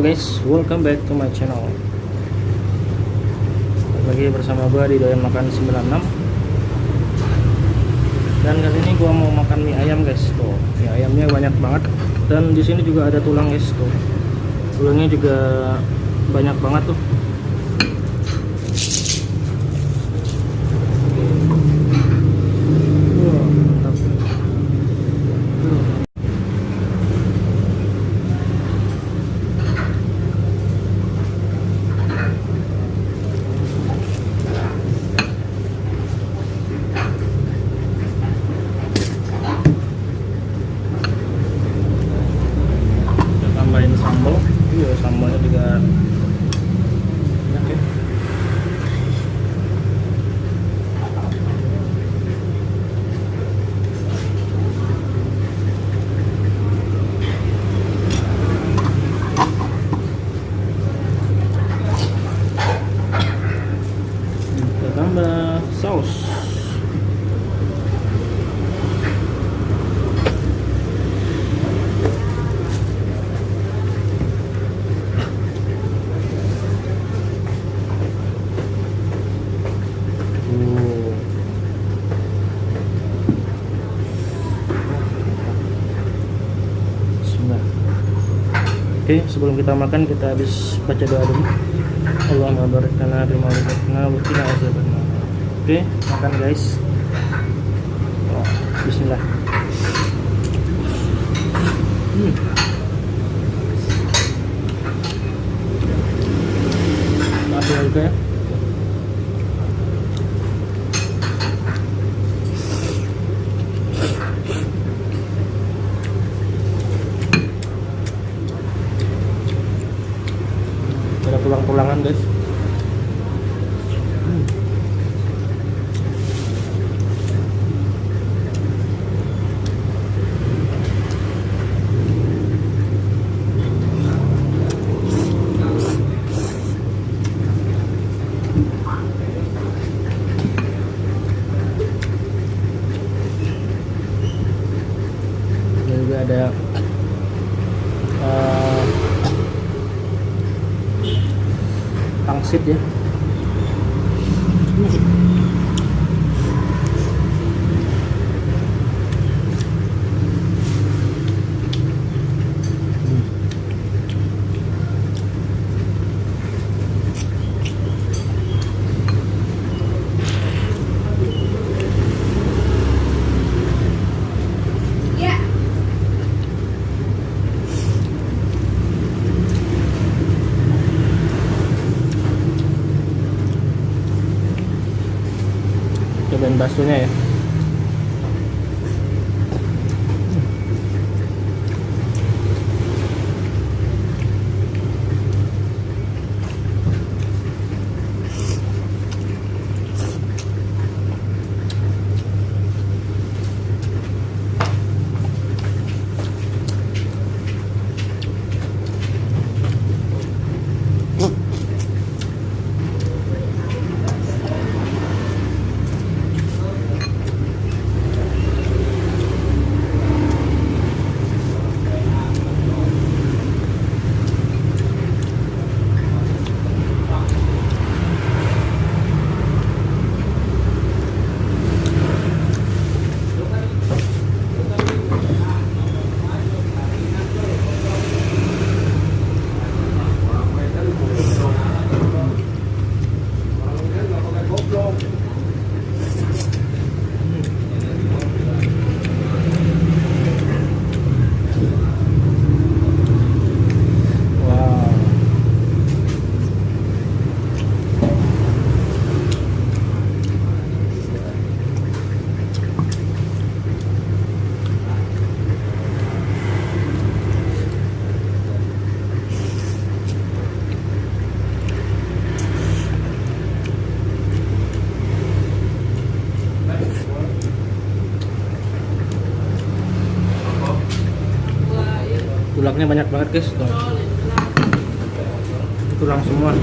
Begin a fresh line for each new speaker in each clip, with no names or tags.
Halo guys, welcome back to my channel. Lagi bersama gua di Doyan Makan 96. Dan kali ini gua mau makan mie ayam guys. Tuh, mie ayamnya banyak banget. Dan di sini juga ada tulang guys tuh. Tulangnya juga banyak banget tuh. Tambahin sambal, iya sambalnya juga banyak ya. Kita tambah saus. Oke, sebelum kita makan kita habis baca doa dulu. Allahumma barik lana fi ma razaqtana wa qina adzabannar. Oke, makan guys. Bismillah. Maaf ya juga ya. Ada tulang-tulangan guys. Dan juga ada pangsit ya. Cobain baksonya ya. Tulangnya banyak banget guys tuh. Tulang semua.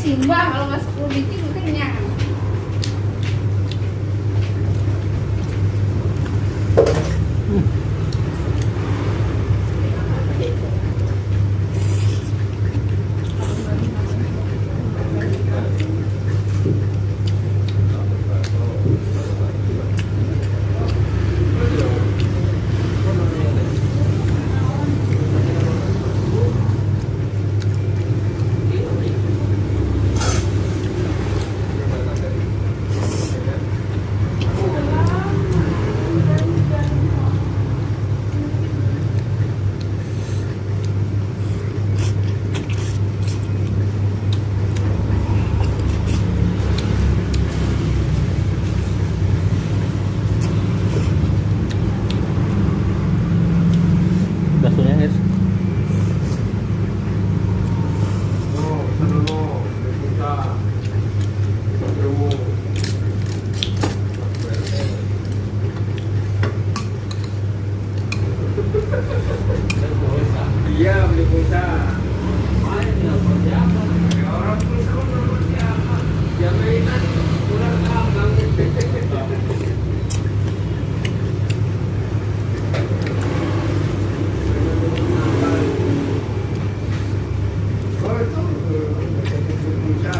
sih mbak, kalau nggak 10 biji gue kenyang.
Baksonya guys.
Iya beli pulsa. Oh itu pulsa.